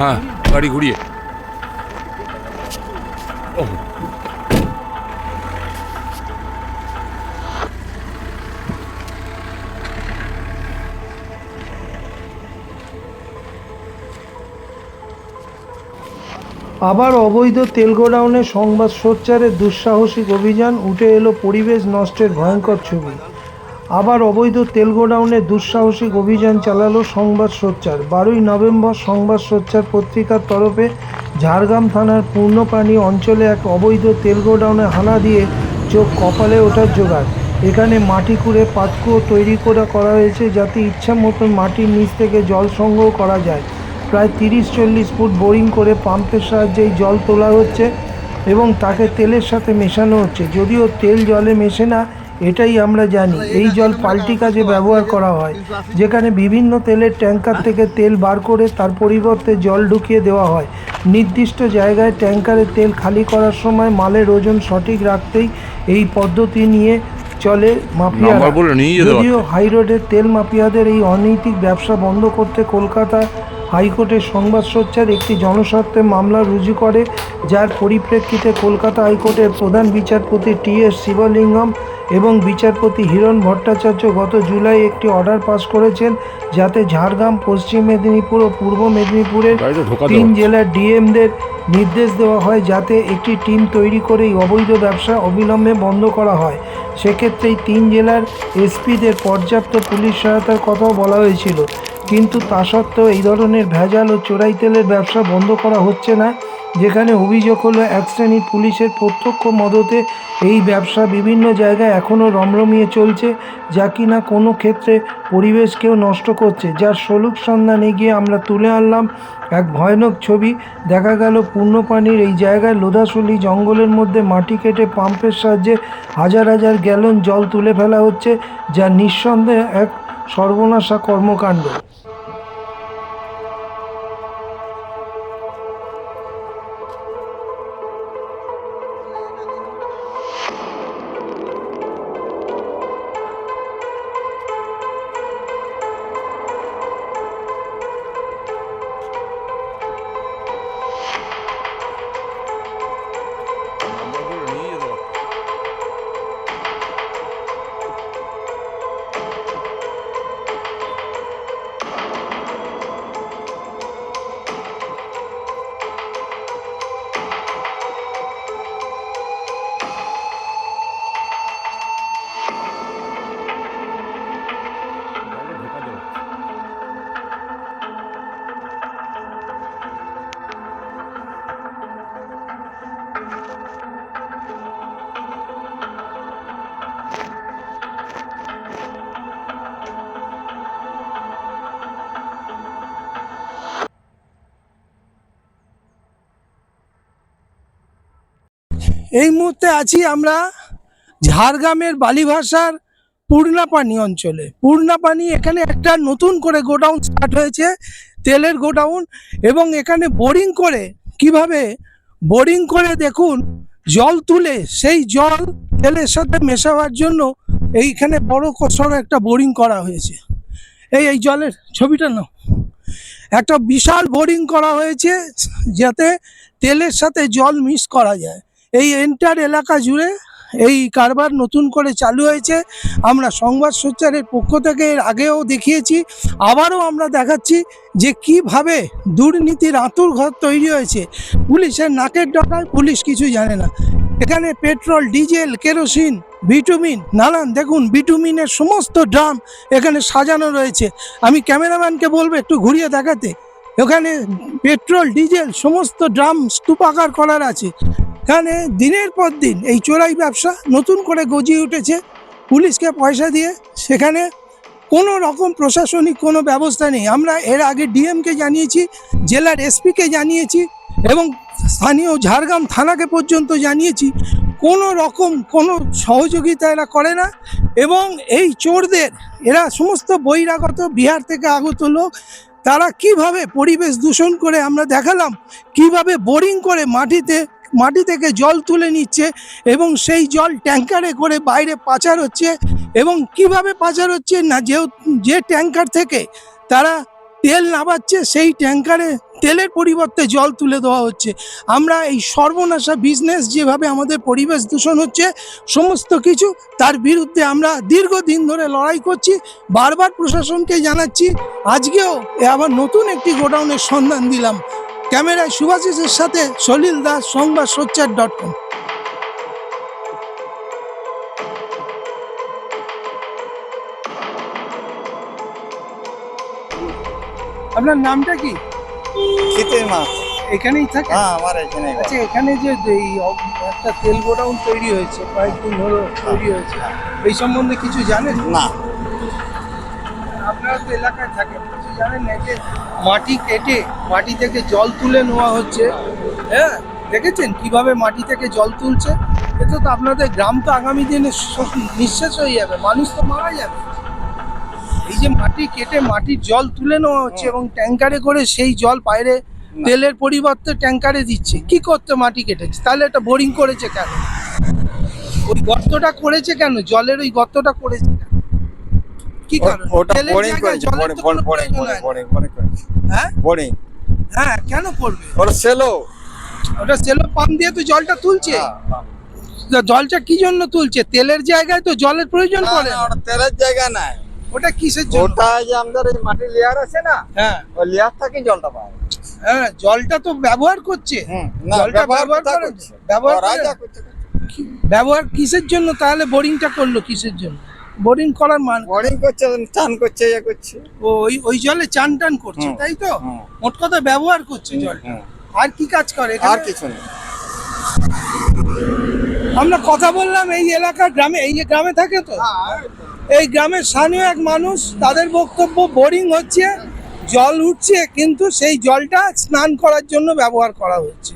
হ্যাঁ, গাড়ি ঘুরিয়ে। আবার অবৈধ তেল গোডাউনে সংবাদ সোচ্চারের দুঃসাহসিক অভিযান, উঠে এলো পরিবেশ নষ্টের ভয়ঙ্কর ছবি। আবার অবৈধ তেল গোডাউনে দুঃসাহসিক অভিযান চালালো সংবাদ সোচ্চার। 12ই নভেম্বর সংবাদ সোচ্চার পত্রিকার তরফে ঝাড়গ্রাম থানার পূর্ণপানি অঞ্চলে এক অবৈধ তেল গোডাউনে হানা দিয়ে চোখ কপালে ওঠার জোগাড়। এখানে মাটি খুঁড়ে পাতকুয়ো তৈরি করা হয়েছে, যাতে ইচ্ছা মতন মাটির নিচ থেকে জল সংগ্রহ করা যায়। প্রায় 30-40 ফুট বোরিং করে পাম্পের সাহায্যে এই জল তোলা হচ্ছে এবং তাকে তেলের সাথে মেশানো হচ্ছে। যদিও তেল জলে মেশে না, এটাই আমরা জানি। এই জল পাল্টি কাজে ব্যবহার করা হয়, যেখানে বিভিন্ন তেলের ট্যাঙ্কার থেকে তেল বার করে তার পরিবর্তে জল ঢুকিয়ে দেওয়া হয়। নির্দিষ্ট জায়গায় ট্যাঙ্কারে তেল খালি করার সময় মালের ওজন সঠিক রাখতেই এই পদ্ধতি নিয়ে চলে মাফিয়ারা। যদিও হাইরোডের তেল মাফিয়াদের এই অনৈতিক ব্যবসা বন্ধ করতে কলকাতা হাইকোর্টের সংবাদ সোচ্চার একটি জনস্বার্থে মামলা রুজু করে, যার পরিপ্রেক্ষিতে কলকাতা হাইকোর্টের প্রধান বিচারপতি টি.এস. শিবলিঙ্গম এবং বিচারপতি হিরণ ভট্টাচার্য গত জুলাই একটি অর্ডার পাস করেছেন, যাতে ঝাড়গ্রাম, পশ্চিম মেদিনীপুর ও পূর্ব মেদিনীপুরের 3 জেলার ডিএমদের নির্দেশ দেওয়া হয় যাতে একটি টিম তৈরি করে এই অবৈধ ব্যবসা অবিলম্বে বন্ধ করা হয়। সেক্ষেত্রে এই 3 জেলার এসপিদের পর্যাপ্ত পুলিশ সহায়তার কথাও বলা হয়েছিল, কিন্তু তা সত্ত্বেও এই ধরনের ভেজাল ও চোরাই তেলের ব্যবসা বন্ধ করা হচ্ছে না। যেখানে অভিযোগ হলো এক শ্রেণীর পুলিশের প্রত্যক্ষ মদতে এই ব্যবসা বিভিন্ন জায়গায় এখনও রমরমিয়ে চলছে, যা কিনা কোনো ক্ষেত্রে পরিবেশকেও নষ্ট করছে। যার সলুক সন্ধানে গিয়ে আমরা তুলে আনলাম এক ভয়ানক ছবি। দেখা গেল পূর্ণপানির এই জায়গায় লোধাশুলি জঙ্গলের মধ্যে মাটি কেটে পাম্পের সাহায্যে হাজার হাজার গ্যালন জল তুলে ফেলা হচ্ছে, যা নিঃসন্দেহে এক সর্বনাশা কর্মকাণ্ড। এই মুহূর্তে আছি আমরা ঝাড়গ্রামের বালিভাষার পূর্ণাপানি অঞ্চলে। পূর্ণাপানি, এখানে একটা নতুন করে গোডাউন স্টার্ট হয়েছে, তেলের গোডাউন। এবং এখানে বোরিং করে, কিভাবে বোরিং করে দেখুন জল তুলে সেই জল তেলের সাথে মেশাবার জন্য এইখানে বড় কসর একটা বোরিং করা হয়েছে। এই জলের ছবিটা নাও। একটা বিশাল বোরিং করা হয়েছে যাতে তেলের সাথে জল মিক্স করা যায়। এই এন্টার এলাকা জুড়ে এই কারবার নতুন করে চালু হয়েছে। আমরা সংবাদ সোচ্চারের পক্ষ থেকে এর আগেও দেখিয়েছি, আবারও আমরা দেখাচ্ছি যে কিভাবে দুর্নীতির আঁতুড়ঘর তৈরি হয়েছে। পুলিশের নাকের ডগায় পুলিশ কিছু জানে না। এখানে পেট্রোল, ডিজেল, কেরোসিন, বিটুমিন, নানান দেখুন বিটুমিনের সমস্ত ড্রাম এখানে সাজানো রয়েছে। আমি ক্যামেরাম্যানকে বলবো একটু ঘুরিয়ে দেখাতে। এখানে পেট্রোল, ডিজেল সমস্ত ড্রাম স্তূপাকার করার আছে। এখানে দিনের পর দিন এই চোরাই ব্যবসা নতুন করে গজিয়ে উঠেছে। পুলিশকে পয়সা দিয়ে সেখানে কোনো রকম প্রশাসনিক কোনো ব্যবস্থা নেই। আমরা এর আগে ডিএমকে জানিয়েছি, জেলার এসপিকে জানিয়েছি এবং স্থানীয় ঝাড়গ্রাম থানাকে পর্যন্ত জানিয়েছি। কোনো রকম কোনো সহযোগিতা এরা করে না। এবং এই চোরদের, এরা সমস্ত বহিরাগত বিহার থেকে আগত লোক, তারা কিভাবে পরিবেশ দূষণ করে আমরা দেখালাম কিভাবে বোরিং করে মাটিতে মাটি থেকে জল তুলে নিচ্ছে এবং সেই জল ট্যাঙ্কারে করে বাইরে পাচার হচ্ছে। এবং কিভাবে পাচার হচ্ছে না, যে ট্যাঙ্কার থেকে তারা তেল নামাচ্ছে সেই ট্যাঙ্কারে তেলের পরিবর্তে জল তুলে দেওয়া হচ্ছে। আমরা এই সর্বনাশা বিজনেস যেভাবে আমাদের পরিবেশ দূষণ হচ্ছে সমস্ত কিছু, তার বিরুদ্ধে আমরা দীর্ঘদিন ধরে লড়াই করছি, বারবার প্রশাসনকে জানাচ্ছি। আজকেও আবার নতুন একটি গোডাউনের সন্ধান দিলাম। ক্যামেরায় সুভাষিসের সাথে সলিল দাস, সংবাদ সোচ্চার.com। আপনার নামটা কি? শীতের মাছ। এখানেই থাকে? হ্যাঁ, আমার এখানে আচ্ছা, এখানে যে এই একটা তেল গোডাউন তৈরি হয়েছে, কয়েকদিন হলো তৈরি হয়েছে, এই সম্বন্ধে কিছু জানেন? না। আপনারা তো এলাকায় থাকেন, কিছু জানেন না? যে মাটি কেটে মাটি থেকে জল তুলে নেওয়া হচ্ছে, হ্যাঁ, দেখেছেন কিভাবে মাটি থেকে জল তুলছে? এতে তো আপনাদের গ্রাম তো আগামী দিনে নিঃশেষ হয়ে যাবে, মানুষ তো মারা যাবে। এই যে মাটি কেটে মাটির জল তুলে নেওয়া হচ্ছে এবং ট্যাঙ্কারে করে সেই জল বাইরে তেলের পরিবর্তে ট্যাঙ্কারে দিচ্ছে। কি করতে মাটি কেটেছে? তাহলে এটা বোরিং করেছে কেন? ওই গর্তটা করেছে কেন? জলের ওই গর্তটা করেছে কেন? কি কারণ? ওটা তেলের বোরিং জায়গায় করেছে, জলের তো কোনো প্রয়োজন হয় না। বোরিং করেছে। হ্যাঁ বোরিং। হ্যাঁ, কেন করবে? ওর সেলো। ওটা সেলো পাম্প দিয়ে তো জলটা তুলছে। তো জলটা কি জন্য তুলছে? তেলের জায়গায় তো জলের প্রয়োজন পড়ে না। ওটা তেলের জায়গা নাই। ওটা কিসের জন্য? ওটা যে আমাদের এই মাটির লেয়ার আছে না, হ্যাঁ ওই লেয়ার থেকে জলটা পায়। হ্যাঁ, জলটা তো ব্যবহার করছে। না, জলটা ব্যবহার কোথায় করে? করছে? ব্যবহার ওরা করে? যা করছে। ব্যবহার কিসের জন্য? তাহলে বোরিংটা করলো কিসের জন্য? বোরিং করার বোরিং করছে, চান করছে, ইয়ে করছে। ওই জলে চান টান করছে, হুম, তাই তো? হুম। মোট কথা ব্যবহার করছে জলটা। হুম। আর কি কাজ করে আর এখানে? কিছু নেই। আমরা কথা বললাম এই এলাকার গ্রামে, এই যে গ্রামে থাকে তো, এই গ্রামের স্থানীয় এক মানুষ, তাদের বক্তব্য বোরিং হচ্ছে, জল উঠছে, কিন্তু সেই জলটা স্নান করার জন্য ব্যবহার করা হচ্ছে।